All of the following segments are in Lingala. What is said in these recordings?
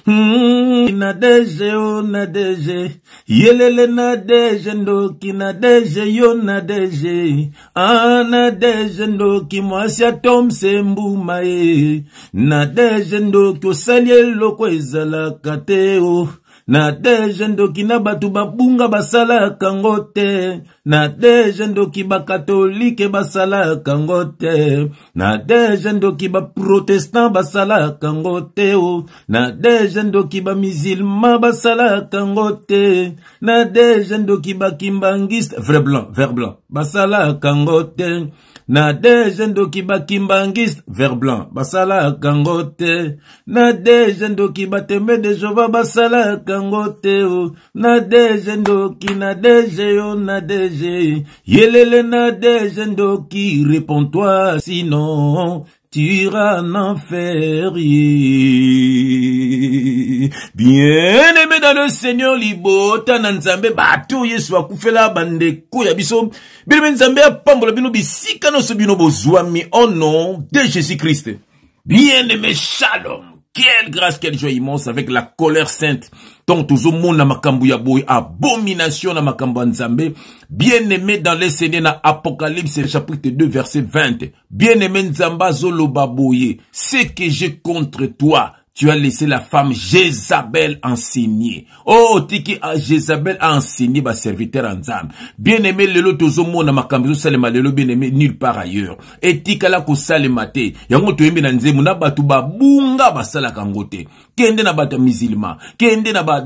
Nadeje o nadeje, yelele nadeje ndoki nadeje yo nadeje, nadeje ndoki mwasi atomse mbuma ye, nadeje ndoki osalie loko ezalaka te o. Nadeje ndoki na batu babunga basala kangote, nadeje ndoki ba katolike basala kangote, nadeje ndoki ba protestant basala kangote o, nadeje ndoki ba musulman basala kangote, nadeje ndoki ba kimbangiste vert blanc basala kangote, nadeje ndoki ba kimbangiste vert blanc basala kangote, nadeje ndoki ba tembe de Jehova basala kangote o, nadeje ndoki nadeje yo nadeje, yelele nadeje ndoki, réponds-toi sinon tu iras en enfer. Bien-aimé dans le Seigneur, libota na nzambe bato yesu akufela bandeko ya biso, bien-aimé nzambe apambola bino bisika no so bino bozwami au nom de Jésus-Christ. Bien-aimé, shalom. Quelle grâce, quelle joie immense avec la colère sainte. Donc, tout le monde na makambu ya boy, abomination na makambu nzambe. Bien-aimé dans les Seigneurs na Apocalypse chapitre 2 verset 20. Bien-aimé nzamba zolo baboye. Ce que j'ai contre toi, tu as laissé la femme Jézabel enseigner. Oh, tiki a Jézabel a enseigné ba serviteur ensemble. Bien-aimé, lelo tozomo na makambizo salema lelo bien-aimé nulle part ailleurs. Et tika la ko salema te. Yango toyembe na nzemu na batu babunga basala kangote. Kende na bata musulman, kende na ba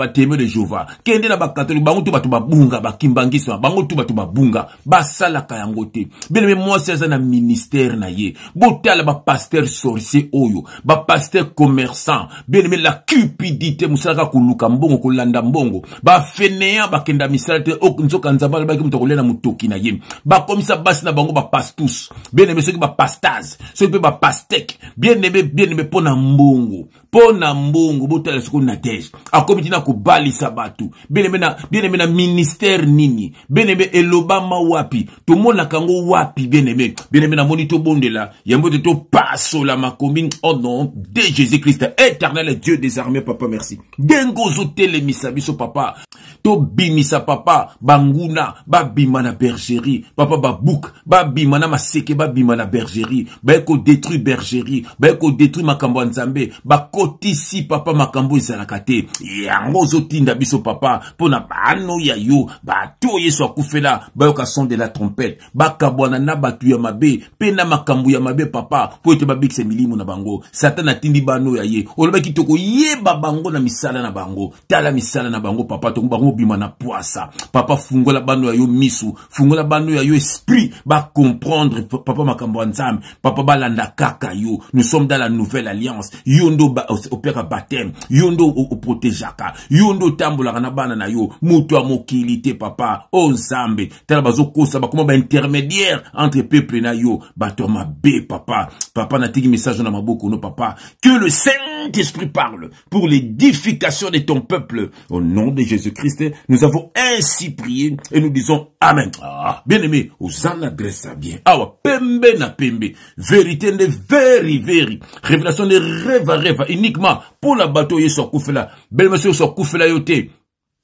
témoin de Jéhovah, kende na ba catholique, bango tu batu babunga, ba kimbangiswa, bango tu batu babunga, basala kayangote. Bien-aimé, moi c'est na ministère na ye. Botala ba pasteur sorcier oyo, ba pasteur commerçant, bien-aimé, la cupidité, moussaka kuluka mbongo, kolanda mbongo, ba fainéant, ba kenda misalate, nzoka nzabala, ba kimtokolena mutoki na ye, ba komisa basi na bango, ba pastus, bien-aimé, ceux qui ba pastaz, ceux qui ba pastek, bien-aimé, pona mbongo, pona mbongo, botala soko na deje, akomiti na kubali sabatu, bien-aimé na ministère nini, bien-aimé, elobama wapi, tout monde na kango wapi, bien-aimé, na monito bondela, yambote to passo la makombi, au nom de Jésus-Christ, éternel Dieu des armées, papa, merci. Dengozo tele misabiso, papa. To bimisa, papa. Banguna, babima na bergerie. Papa, babouk, babima na maseke, babima na bergerie. Baeko détruit bergerie. Baeko détruit makambo nzambe. Bakotisi, papa, makambo izalakate. Yangozo tinda biso, papa. Pona bano ya yo. Bato yeso akufela. Bayoka son de la trompette. Bakabwana na batu ya mabe. Pena makambo ya mabe, papa. Po ete babik se milimu na bango. Satan atindi bano ya ye. Oloba kitoko yeba bango na misala na bango. Tala misala na bango, papa. Tongo bango bima na poasa. Papa fungola bano ya yo misu. Fungola bano ya yo esprit. Ba comprendre, papa makambo nzambe. Papa balanda kaka yo. Nous sommes dans la nouvelle alliance. Yondo opera baptême. Yondo protejaka. Yondo tambola na bana na yo. Muto amokilité, papa. O nzambe. Tala bazo kosa ba comment ba intermédiaire entre peuple na yo. Batoma be, papa. Papa na tiki message na maboko no, papa. Que le Saint-Esprit parle pour l'édification de ton peuple. Au nom de Jésus-Christ, nous avons ainsi prié et nous disons Amen. Ah, bien aimé, Hosanna grâce bien. Awa, pembe na pembe. Vérité de very. Révélation de rêve uniquement pour la bateau yeso kufela. Belle monsieur so kufela yote.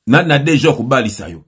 Na déjà kubali sayo.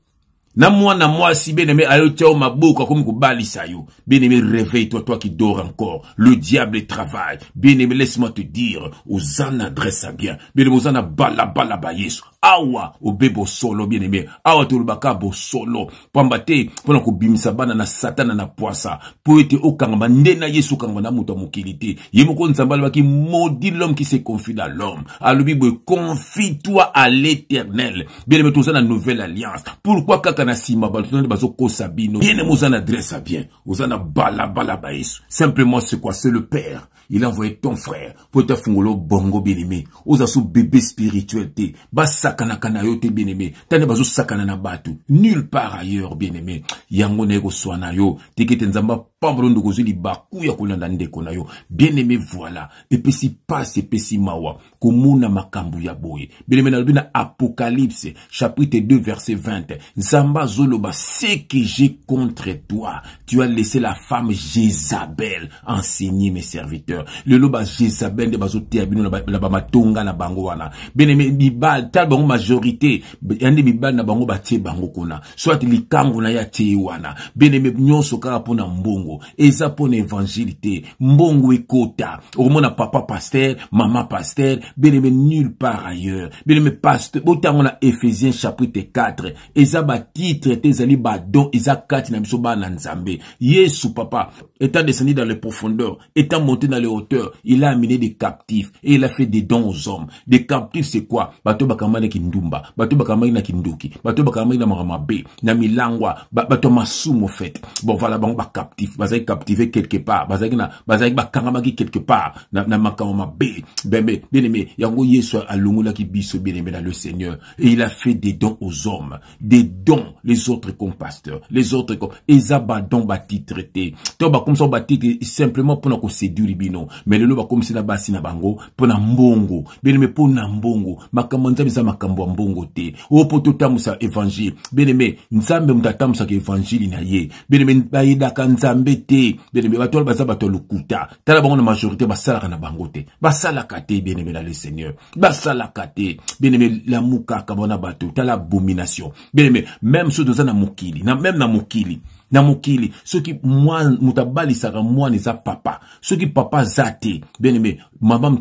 Na moi si bien aimé ayotia o maboka comme kubali sayo. Bien aimé, réveille-toi, toi qui dors encore. Le diable travaille. Bien aimé, laisse-moi te dire, Hosanna dresse bien. Bien aimé, Hosanna bala yesu. Awa obebo solo, bien aimé. Awa tolubaka bo solo. Pambate pona ko bimisa bana na satana na poisa. Po ete okanga ndena yesu kanga na muta mokilité. Yemoko nzambala baki maudit l'homme qui se confie dans l'homme. Alobi boy, confie-toi à l'Éternel. Bien aimé, tous na nouvelle alliance. Pourquoi kaka na sima baltona bazo kosabino. Bien aimé, Hosanna dresse bien. Hosanna bala yesu. Simplement c'est quoi? C'est le Père. Il a envoyé ton frère pour te fungolo bongo bien aimé. Oza sou bébé spirituel te. Sakana kana yote bien aimé. Tane bazo sakana na batu. Nulle part ailleurs bien aimé. Yango nego swana yo. Tekete nzamba pambrondo kozuli baku ya kolanda ndeko na yo. Bien aimé, voilà. Epesi passe epesi mawa. Komuna makambu ya boye. Bien aimé, na Apocalypse chapitre 2 verset 20. Nzamba zoloba, ce que j'ai contre toi. Tu as laissé la femme Jézabel enseigner mes serviteurs. serviteurs. Le loba Jézabel de bazote abino na ba matonga na bango wana. Bien-aimé, bibal, tal bango majorité, yande bibal na bango batie bango kuna. Soit likango na ya tie wana. Bien-aimé, nyonso kaka pona mbongo. Eza pona évangilité. Mbongo ekota. Omona papa pasteur, maman pasteur, bien-aimé, nulle part ailleurs. Bien-aimé, pasteur, autant on a Éphésiens chapitre 4. Eza ba titre, tezali ba don, eza 4 na biso ba na nzambe. Yesu papa, étant descendu dans les profondeurs, étant monté dans les hauteurs, il a amené des captifs et il a fait des dons aux hommes. Des captifs, c'est quoi? Bato bakamane kindumba, bato bakamane na kinduki, bato bakamane na maramabe, na milangwa, bato masumo fait. Bon voilà, bon ba captif, bazai captivé quelque part, bazai bakamaki quelque part, na makamamabe, bien aimé, yango Yesu alungula ki biso bien aimé dans le Seigneur, et il a fait des dons aux hommes, des dons, les autres comme pasteurs, les autres comme Ezaba don bati traité. To ba comme ça bati simplement pour nous séduire bino, mais le ba comme si na basi na bango pour na mbongo, bien aimé pour na mbongo, makambo nzambe za makambo mbongo te. O poto tamusa évangile, bien aimé, nzambe mutatamsa ke évangile na ye. Bien aimé baida ka nzambe te, bien aimé batol baza batol lukuta. Tala bango na majorité basala na bango te. Basala kate bien aimé dans le Seigneur. Basala kate, bien aimé la muka kabona bato, tala abomination. Bien aimé, même ceux de na mukili, même na mukili. Na mokili, ceux qui moi mutabali saka moi neza papa, ceux qui papa zate, bien aimé, maman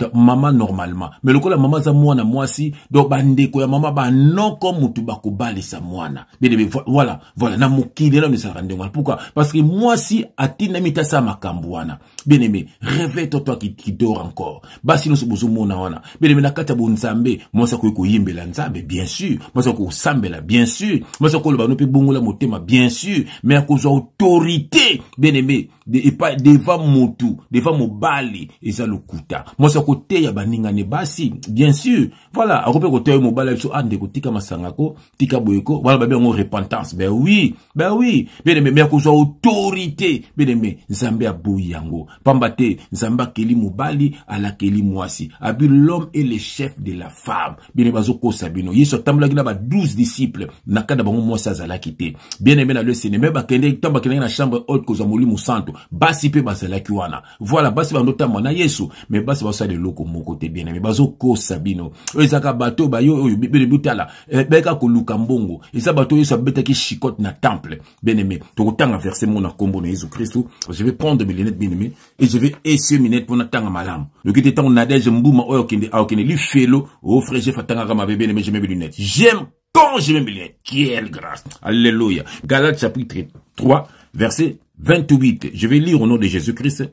normalement, mais le la maman za moi na moi si, do bande ko ya maman ba non comme mutuba ko bali sa moana. Bien aimé, voilà, na mokili là ne sera ndengwa. Pourquoi? Parce que moi si atina mita sa makambwana. Bien aimé, réveille-toi toi qui dort encore. Basi no sobozo mona wana. Bien aimé, na kata bo nzambe, moi sa ko yimbela nzambe, bien sûr. Moi sa ko sambela, bien sûr. Moi sa ko lo ba no pe bongola motema, bien sûr. Mais à cause autorité, bien aimé, et pas devant motu, devant mobali, et ça le kuta. Moi, ça côté, ya baninga ne basi, bien sûr. Voilà, à côté côté mobali, so ande ko tika masangako, tika boyeko, voilà, ben on repentance, ben oui, bien aimé, mais à cause autorité, bien aimé, Nzambe a boyango, pambate, Nzamba keli mobali, ala keli mwasi, abi l'homme est le chef de la femme, bien aimé, bazoko sabino, yeso tambla gina ba 12 disciples, nakada bango mwasi azala kite, bien aimé na le Seigneur, même bakende, tamba kende na chambre haute koza molimu santo, basi pe bazala kiwana, voilà, basi bandota mwana yesu, mais basi basa de loko moko te bien aimé, bazoko sabino, ezaka bato ba yo bebe butala, beka ko luka mbongo, eza bato yesu abeta ki chikote na temple, bien aimé, to tanga verser mon kombo na Jésus Christ, je vais prendre mes lunettes bien aimé, et je vais essuyer mes lunettes pour na tanga malam. Le qui était en nadège mbuma oyo kende li felo, oh frère, j'ai fatanga ma bébé bien aimé, je mets mes lunettes. J'aime quand je mets mes lunettes. Quelle grâce. Alléluia. Galates chapitre 3, verset 28. Je vais lire au nom de Jésus-Christ.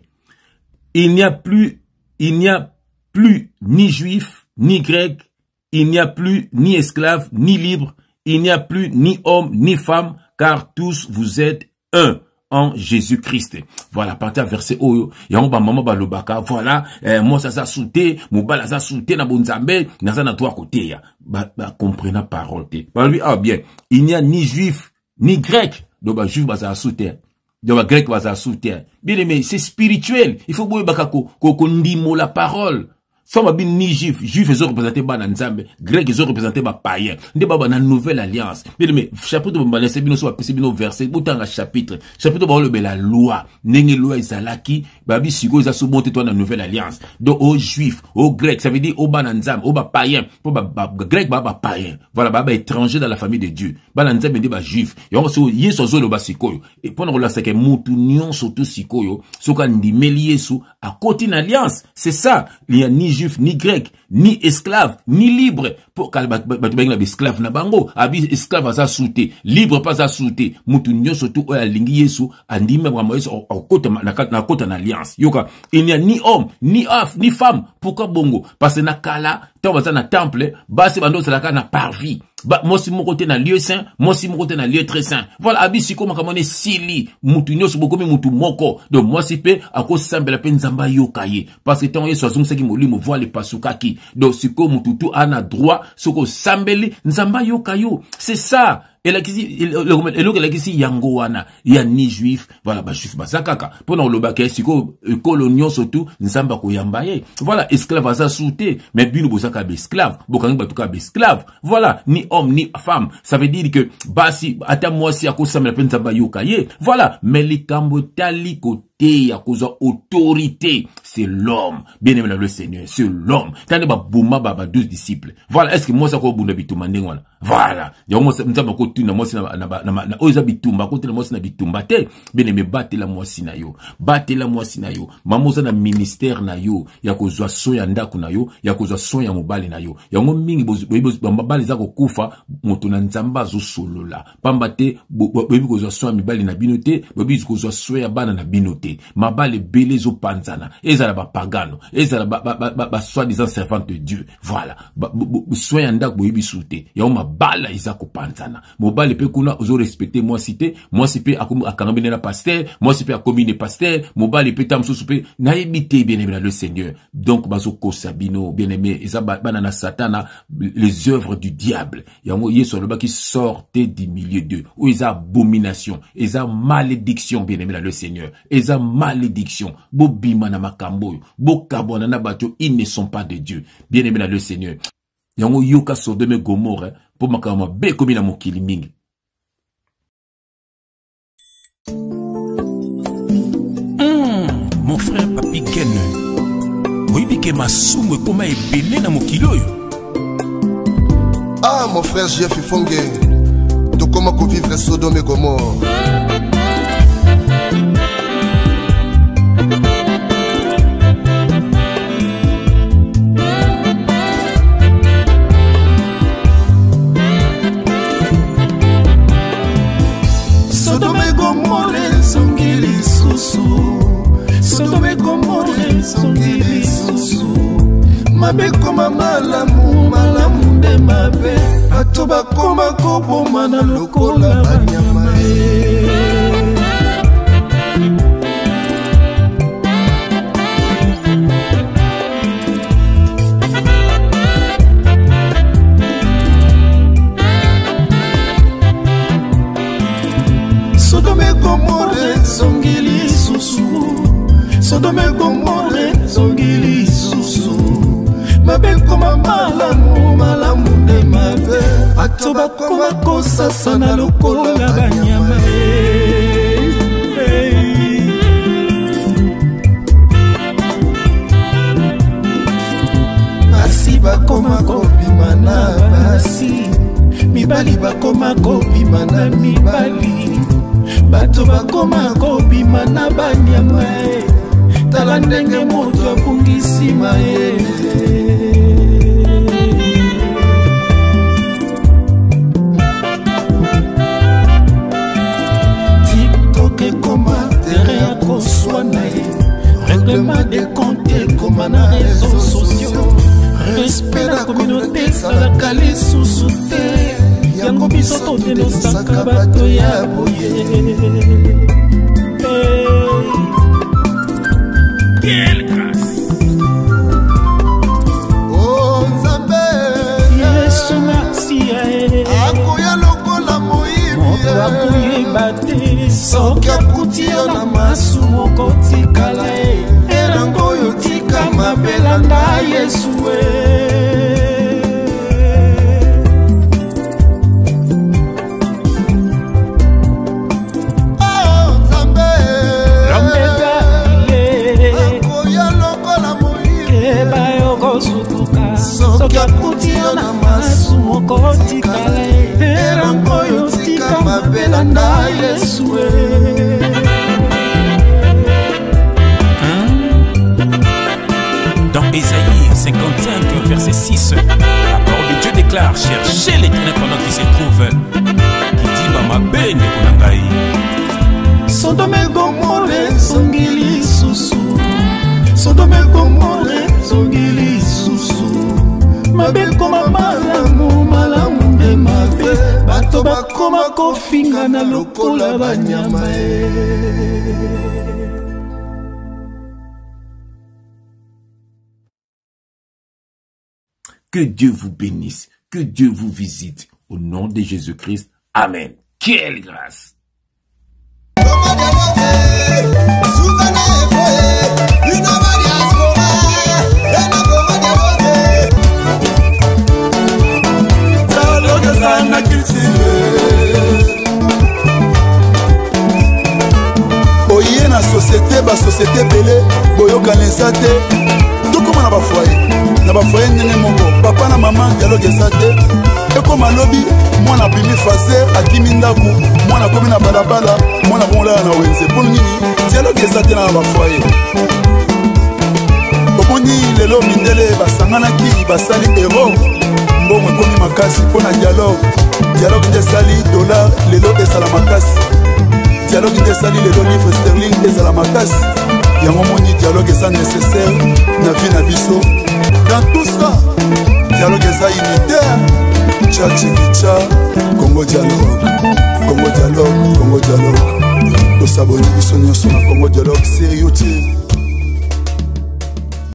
Il n'y a plus ni juif, ni grec, il n'y a plus ni esclave, ni libre, il n'y a plus ni homme, ni femme, car tous vous êtes un en Jésus-Christ. Voilà, partir verset oyo, ya mba mama balobaka, voilà, moi ça sa souté, mobala sa souté na bonzambe, na za na toi côté ya. Comprenez parole te. Bah lui, ah bien, il n'y a ni juif, ni grec, donc bah juif baza souté. Donc bah grec baza souté. Bien aimé, c'est spirituel. Il faut boye baka ko ndimo la parole. Fama bin ni juif, ils ont représenté ba nzambe, grec ils ont représenté ba païen. Nde baba na nouvelle alliance. Bien mais chapitre ba laisser bino so ba pesi bino verset, botanga chapitre ba le la loi, nenge loi izalaki, ba bi siko za so monter toi na nouvelle alliance. Donc aux juifs, aux grecs, ça veut dire au ba nzambe, au ba païen, pour ba grec ba païen. Voilà ba étranger dans la famille de Dieu. Ba nzambe ndi ba juif. Yo so yeso zo lo ba sikoyo. Et pendant la seke mutu nyon surtout sikoyo, so ka ndimeli yesu à côté une alliance. C'est ça, il y a ni juif, ni grec, ni esclave, ni libre. Pour qu'elle esclave na bango, abi esclave à sa souté, libre pas à souté. Mutu nyo surtout oya lingi yesu, andime vraiment yesu au côté na côté en alliance. Yoka, il n'y a ni homme, ni femme. Pourquoi bongo? Parce que na kala, tant na temple, basi bando c'est la na parvis. Moi si mon côté na lieu saint, moi si mon côté na lieu très saint. Voilà, abi si comme kamone sili, mutu nyo subo comme mutu moko. Donc moi si pe ako sambela pe nzamba yokaye. Parce que tant yesu azung seki molimo voit le pasukaki. Donc si ko mutu tu ana droit, soko sambeli nzamba yokayo. C'est ça. elokisi yango wana ya ni juif voilà ba juif basakaka pona olobaka siko kolonio surtout nzamba koyamba ye voilà esclave aza souté mais bino bosaka ba esclave bokangi batuka ba esclave voilà ni homme ni femme ça veut dire que basi ata mwasi akosamela pe nzamba yoka ye voilà mais likambo tali kote à cause autorité, c'est l'homme. Bien aimé le Seigneur, c'est l'homme. Tandis que bouma baba 12 disciples. Voilà, est-ce que moi ça ko bunda bituma ndengwana? Voilà. Ya moi ça mtamba ko tuna moi na oza bitumba ko tuna moi na bitumba te. Bien aimé batte la moi na yo. Batte la moi na yo. Mamoza na ministère na yo, ya kozwa so ya ndaku na yo, ya kozwa so ya mobali na yo. Ya ngo mingi mobali za ko kufa moto na nzamba zo solola. Pamba te bobi kozwa so ya mibali na binote, bobi kozwa so ya bana na binote. Mabale belé zo panzana ezala ba pagano ezala ba soi-disant servante de Dieu voilà soya ndak boyibi soute ya mabala izako panzana mobale pe kuna ozo respecter moi cité akanga na pasteur moi sipe akomine pasteur mobale pe tamsusu pe na yebite bien aimé le Seigneur donc bazo kosabino bien aimé ezaba bana na satana les œuvres du diable yango yeso loba qui sortait du milieu d'eux où ils abomination ils malédiction bien aimé le Seigneur ils malédiction bobima na makambo bokabona na bato ils ne sont pas de Dieu bien aimé le Seigneur yango yoka Sodome Gomorrhe po makama be komi na mokili mingi. Mon frère Papi Ken oyibi ke masumu ekoma ebele na mokili oyo. Ah mon frère Jeff Ifonge tokoma ko vivre Sodome Gomorrhe. Sodome Gomorrhe songili susu mabe koma malamu de mabe bato bakoma koboma na lokola banyama Sodome Gomorrhe songili susu Sodome Gomorrhe songili susu mabe koma malamu de mabe bato bakoma kosasa na lokola banyama basi bakoma kobima na basi mibali bakoma kobima na mibali bato bakoma kobima na banyama tala ndenge moto abungisi mayele TikTok ekoma tere ya koswana ye règlement de compte ekoma na réseaux sociaux respect la communauté ezalaka lisusu te yango biso todenosaka bato ya boye. Quelle grâce! Oh Nzambe Yesu merci akoya lokola moyibi moto akoyeba te soki akuti yo na masumu okotikala erango oyo tika mabelanda Yesu soki akuti yo na masumu okotikala erango oyo tika mabelanda Yesu Dans Ésaïe 55 verset 6, la parole de Dieu déclare: cherchez l'Éternel pendant qu'il se trouve, qui dit bamabe ndeko na ngai. Sodome Gomorrhe songili susu Sodome Gomorrhe songili susu mabe koma malamu de mabe bato bakoma kofinga na lokola banyama Que Dieu vous bénisse, que Dieu vous visite. Au nom de Jésus-Christ, Amen. Quelle grâce. Oye na société, ba société belé, boyoka nesate. Tout comme na ba foyer ndenge moko, papa na maman dialogue esate. Et comme alobi, moi na bimi faser, akimi ndaku, moi na komi na balabala, moi na bonla na wenze. Pour nini, dialogue esate na ba foyer. Omoni lelo mindele basanganaki basali héros. Mbongo komi makasi pona dialogue. Dialogue de sali dollar lelo esala makasi. Dialogue de sali lelo livre sterling esala makasi. Yango moni dialogue est nécessaire na vie na biso. Dans tout ça, dialogue est unitaire. Tcha tcha Congo dialogue, Congo dialogue, Congo dialogue. Nous s'abonner biso nyonso na Congo dialogue sérieux.